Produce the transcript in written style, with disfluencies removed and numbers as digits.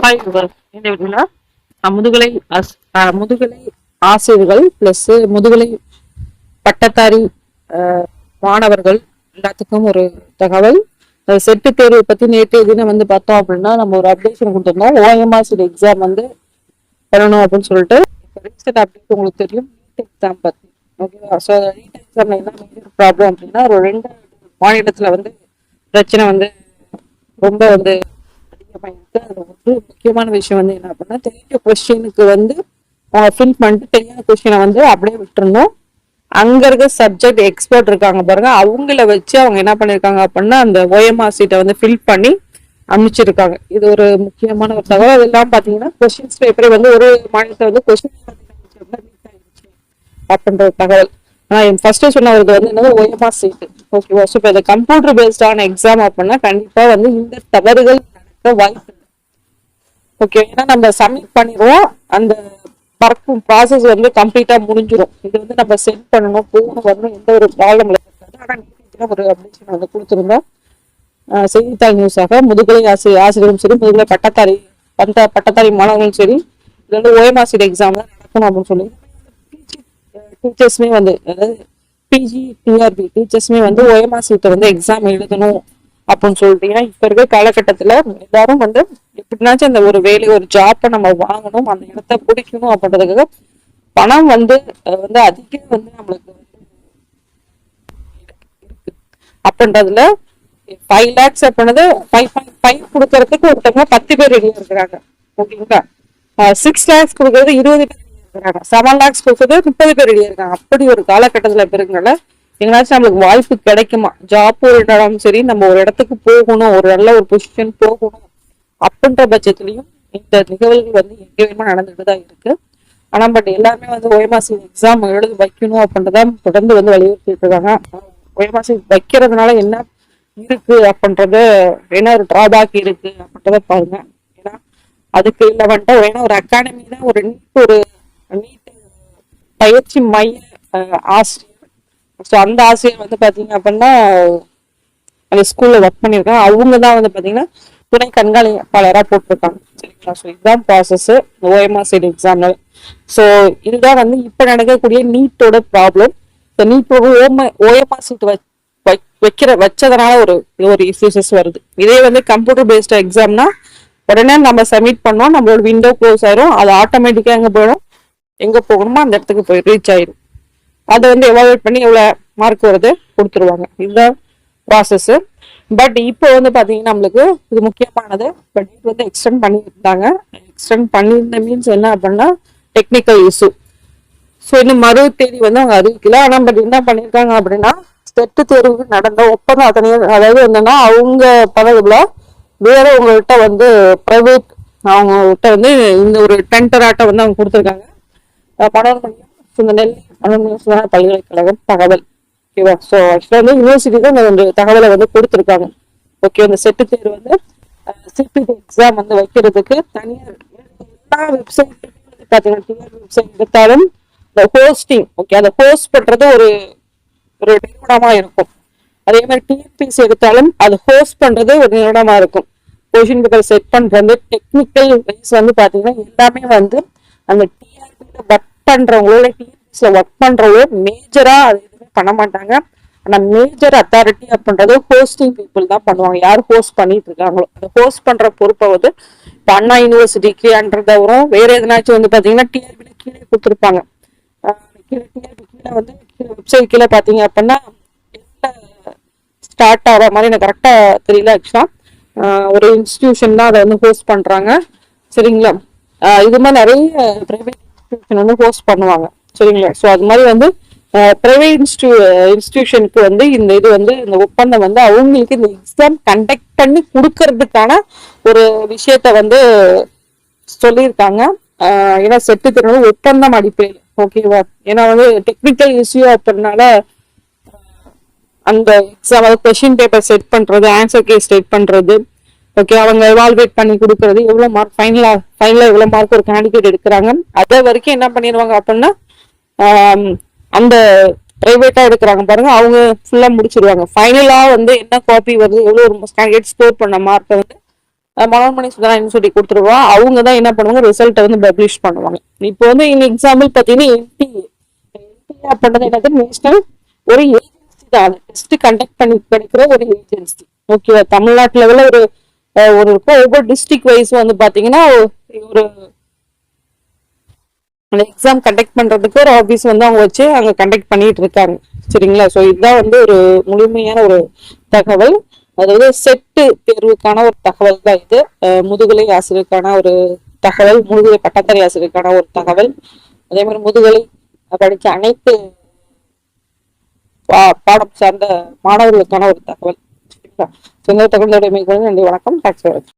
Hi இந்த வீடியோல முதுகலை முதுகலை ஆசிரியர்கள் பிளஸ் முதுகலை பட்டதாரி மாணவர்கள் எல்லாத்துக்கும் ஒரு தகவல். செட்டு தேர்வு பத்தி நேற்று தினம் பார்த்தோம் அப்படின்னா நம்ம ஒரு அப்டேஷன் கொடுத்துருந்தோம். ஓஎம்ஆர் எக்ஸாம் பண்ணணும் அப்படின்னு சொல்லிட்டு ரீசெண்ட் அப்டேட் உங்களுக்கு தெரியும். நீட் எக்ஸாம் பத்தி ஓகேவா. ஸோ நீட் எக்ஸாம்ல என்ன மேஜர் ப்ராப்ளம் அப்படின்னா ஒரு 2 மாநிலத்துல பிரச்சனை ரொம்ப அதிகமாயிருக்கு. அதுல ஒரு முக்கியமான விஷயம் என்ன அப்படின்னா தெரிஞ்ச கொஸ்டினுக்கு ஃபில் பண்ணிட்டு தெரியாத கொஸ்டினை அப்படியே விட்டுருந்தோம். அங்க இருக்க சப்ஜெக்ட் எக்ஸ்பர்ட் இருக்காங்க பாருங்க, அவங்கள வச்சு அவங்க என்ன பண்ணிருக்காங்க அப்படின்னா அந்த ஓஎம்ஆர் சீட்டை ஃபில் பண்ணி அமைச்சிருக்காங்க. இது ஒரு முக்கியமான ஒரு தகவல். அதெல்லாம் பாத்தீங்கன்னா கொஸ்டின்ஸ் பேப்பரே ஒரு மாநிலத்தை கொஸ்டின் அப்படின்ற ஒரு தகவல். நான் ஃபர்ஸ்ட் சொன்னவருக்கு என்னது ஓஎம்ஆர் சீட்டு ஓகேவா. ஸோ இப்போ கம்ப்யூட்டர் பேஸ்டான எக்ஸாம் அப்படின்னா கண்டிப்பா இந்த தவறுகள் நடக்க வாய்ப்பு இல்லை. ஓகே, ஏன்னா நம்ம சப்மிட் பண்ணிடுவோம், அந்த பறக்கும் ப்ராசஸ் கம்ப்ளீட்டா முடிஞ்சிடும். இது நம்ம சென்ட் பண்ணணும், போகணும், வரணும், எந்த ஒரு ப்ராப்ளம் இருக்காது. ஆனா நீங்க ஒரு அப்டேஷன் கொடுத்துருந்தோம் செய்தித்தாள் நியூஸாக. முதுகலை ஆசிரியரும் சரி, முதுகலை பட்டதாரி மாணவர்களும் சரி, இது ஓஎம்ஆர் சீட் எக்ஸாம் தான் நடக்கணும் அப்படின்னு சொல்லி டீச்சர்ஸ்மே அதாவது பிஜி டிஆர்பி டீச்சர்ஸ்மே ஓஎம்ஆர் சீட்டை எக்ஸாம் எழுதணும் அப்படின்னு சொல்லிட்டு. ஏன்னா இப்ப இருக்க காலகட்டத்துல எல்லாரும் எப்படினாச்சும் அந்த ஒரு வேலை ஒரு ஜாப்பை நம்ம வாங்கணும், அந்த இடத்த பிடிக்கணும் அப்படின்றதுக்காக பணம் அதிகம் நம்மளுக்கு இருக்கு அப்படின்றதுல 5 lakhs அப்படின்னது 5.5 கொடுக்கறதுக்கு ஒருத்தவங்க 10 பேர் ரெடியா இருக்கிறாங்க. ஓகேங்களா. 6 lakhs கொடுக்கறது 20 பேர் ரெடியா 7 lakhs கொடுக்கறது 30 பேர் ரெடியா இருக்காங்க. அப்படி ஒரு காலகட்டத்துல பெருங்கல எங்கனாச்சும் நம்மளுக்கு வாய்ப்பு கிடைக்குமா, ஜாப் இருந்தாலும் சரி, நம்ம ஒரு இடத்துக்கு போகணும், ஒரு நல்ல ஒரு பொசிஷன் போகணும் அப்படின்ற பட்சத்துலயும் இந்த நிகழ்வுகள் எங்க வேணுமா நடந்துட்டு தான் இருக்கு. ஆனா பட் எல்லாருமே ஓஎம்ஆர் எக்ஸாம் எழுத வைக்கணும் அப்படின்றதான் தொடர்ந்து வலியுறுத்திட்டு இருக்காங்க. ஓஎம்ஆர் வைக்கிறதுனால என்ன இருக்கு அப்படின்றது, என்ன ஒரு டிராபேக் இருக்கு அப்படின்றத பாருங்க. ஏன்னா அதுக்கு இல்லை வேணா ஒரு அகாடமி தான் ஒரு நீட் பயிற்சி மைய ஆசிரியர். ஸோ அந்த ஆசிரியர் பாத்தீங்க அப்படின்னா அந்த ஸ்கூல்ல ஒர்க் பண்ணியிருக்காங்க. அவங்க தான் பாத்தீங்கன்னா துணை கண்காணிப்பாளராக போட்டிருக்காங்க. சரிங்களா. ஸோ இதுதான் ப்ராசஸ் ஓஎம்ஆர் சீட் எக்ஸாம்ல. ஸோ இதுதான் இப்ப நடக்கக்கூடிய நீட்டோட ப்ராப்ளம். இந்த நீட்டோட ஓஎம்ஆர் சீட் வச்சதுனால ஒரு இஷ்யூஸ் வருது. இதே கம்ப்யூட்டர் பேஸ்ட் எக்ஸாம்னா உடனே நம்ம சப்மிட் பண்ணோம், நம்மளோட விண்டோ க்ளோஸ் ஆயிரும், அது ஆட்டோமேட்டிக்கா எங்க போகணுமோ அந்த இடத்துக்கு போய் ரீச் ஆயிரும். அதை எவாலுவேட் பண்ணி எவ்வளவு மார்க் வருது கொடுத்துருவாங்க. இதுதான் ப்ராசஸ். பட் இப்போ பாத்தீங்கன்னா நம்மளுக்கு இது முக்கியமானது. பட் இது எக்ஸ்டெண்ட் பண்ணியிருந்தாங்க. எக்ஸ்டெண்ட் பண்ணியிருந்த மீன்ஸ் என்ன அப்படின்னா டெக்னிக்கல் இஷ்யூ. ஸோ இன்னும் மறு தேதி அவங்க அறிவிக்கல. ஆனா பட் என்ன பண்ணியிருக்காங்க அப்படின்னா செட்டு தேர்வுக்கு நடந்த ஒப்பந்தம் அதாவது என்னன்னா அவங்க பதவியில வேற உங்கள்கிட்ட பிரைவேட் அவங்ககிட்ட இந்த ஒரு டெண்டராட்டை அவங்க கொடுத்துருக்காங்க. பணவர்மணியம் இந்த நெல்லை பணவர்மணியம் பல்கலைக்கழகம் தகவல். ஓகேவா. ஸோ ஆக்சுவலா யூனிவர்சிட்டி தான் இந்த தகவலை கொடுத்துருக்காங்க. ஓகே, இந்த செட்டு தேர்வு சிபிடி எக்ஸாம் வைக்கிறதுக்கு தனியார் எல்லா வெப்சைட் பாத்தீங்கன்னா டிஆர்பி வெப்சைட் எடுத்தாலும் இந்த ஹோஸ்டிங் ஓகே அதை ஹோஸ்ட் பண்றது ஒரு நிறுவனமா இருக்கும். அதே மாதிரி டிஎன்பிசி எடுத்தாலும் அது ஹோஸ்ட் பண்றது ஒரு நிறுவனமா இருக்கும். கொஷின் பேப்பர் செட் பண்றது டெக்னிக்கல் வைஸ் பாத்தீங்கன்னா எல்லாமே அந்த டிஆர்பியில ஒர்க் பண்றவங்களோ டிஎன்பிசில ஒர்க் பண்றவங்களோ மேஜரா அது எதுவுமே பண்ண மாட்டாங்க. ஆனா மேஜர் அத்தாரிட்டி அப்படின்றது ஹோஸ்டிங் பீப்புள் தான் பண்ணுவாங்க. யார் ஹோஸ்ட் பண்ணிட்டு இருக்காங்களோ அந்த ஹோஸ்ட் பண்ற பொறுப்பை இப்போ அண்ணா யூனிவர்சிட்டிக்கு அன்றதவரும் வேற எதனாச்சும் பாத்தீங்கன்னா டிஆர்பியில கீழே கொடுத்துருப்பாங்க. டிஆர்பி கீழே வெப்சைட் கீழே பாத்தீங்க அப்படின்னா ஸ்டார்ட் ஆகிற மாதிரி எனக்கு கரெக்டா தெரியல. ஆக்சுவலா ஒரு இன்ஸ்டிடியூஷன் தான் அதை ஹோஸ்ட் பண்றாங்க. சரிங்களா. இது மாதிரி நிறைய பிரைவேட் இன்ஸ்டிடியூஷன் ஹோஸ்ட் பண்ணுவாங்க. சரிங்களா. ஸோ அது மாதிரி பிரைவேட் இன்ஸ்டிடியூஷனுக்கு இந்த இது இந்த ஒப்பந்தம் அவங்களுக்கு இந்த எக்ஸாம் கண்டக்ட் பண்ணி கொடுக்கறதுக்கான ஒரு விஷயத்த சொல்லியிருக்காங்க. ஏன்னா செட்டு தேர்வு ஒப்பந்தம் அடிப்படையில் ஓகேவா. ஏன்னா டெக்னிக்கல் இஷ்யூ அப்படின்னால அந்த எக்ஸாம் கொஸ்டின் பேப்பர் செட் பண்றது, ஆன்சர் கீ செட் பண்றது, ஓகே அவங்க எவால்வேட் பண்ணி கொடுக்கறது, எவ்வளவு மார்க் ஃபைனலா எவ்வளவு மார்க் ஒரு கேண்டிடேட் எடுக்கிறாங்க அதை வரைக்கும் என்ன பண்ணிடுவாங்க அப்படின்னா அந்த பிரைவேட்டா எடுக்கிறாங்க பாருங்க, அவங்க ஃபுல்லா முடிச்சிருவாங்க. ஃபைனலா என்ன காப்பி வருது, எவ்வளவு ஒரு கேண்டிடேட் ஸ்கோர் பண்ண மார்க்கை மனோன்மணி சுந்தராயன் சொல்லி கொடுத்துருவா. அவங்க தான் என்ன பண்ணுவாங்க, ரிசல்ட்டை வந்து பப்ளிஷ் பண்ணுவாங்க. இப்போ வந்து இந்த எக்ஸாம்பிள் பார்த்தீங்கன்னா என்டிஏ அப்படின்றது என்னது, நேஷனல் ஒரு ஏஜென்சி தான். டெஸ்ட் கண்டக்ட் பண்ணி கிடைக்கிற ஒரு ஏஜென்சி. ஓகேவா? தமிழ்நாட்டு லெவலில் ஒரு ஒவ்வொரு டிஸ்ட்ரிக்ட் வைஸ் வந்து பாத்தீங்கன்னா ஒரு அந்த எக்ஸாம் கண்டக்ட் பண்றதுக்கு ஒரு ஆபீஸ் வந்து அவங்க வச்சு அங்க கண்டக்ட் பண்ணிட்டு இருக்காங்க. சரிங்களா? ஸோ இதுதான் வந்து ஒரு முழுமையான ஒரு தகவல். அதாவது செட்டு தேர்வுக்கான ஒரு தகவல் தான் இது. முதுகலை ஆசிரியருக்கான ஒரு தகவல், முதுகலை பட்டதாரி ஆசிரியருக்கான ஒரு தகவல், அதே மாதிரி முதுகலை படித்த அனைத்து பாடம் சார்ந்த மாணவர்களுக்கான ஒரு தகவல். சரிங்களா? ஸோ இந்த தகவலோட மிக நன்றி, வணக்கம். தேங்க்ஸ் ஃபார் வாட்சிங்.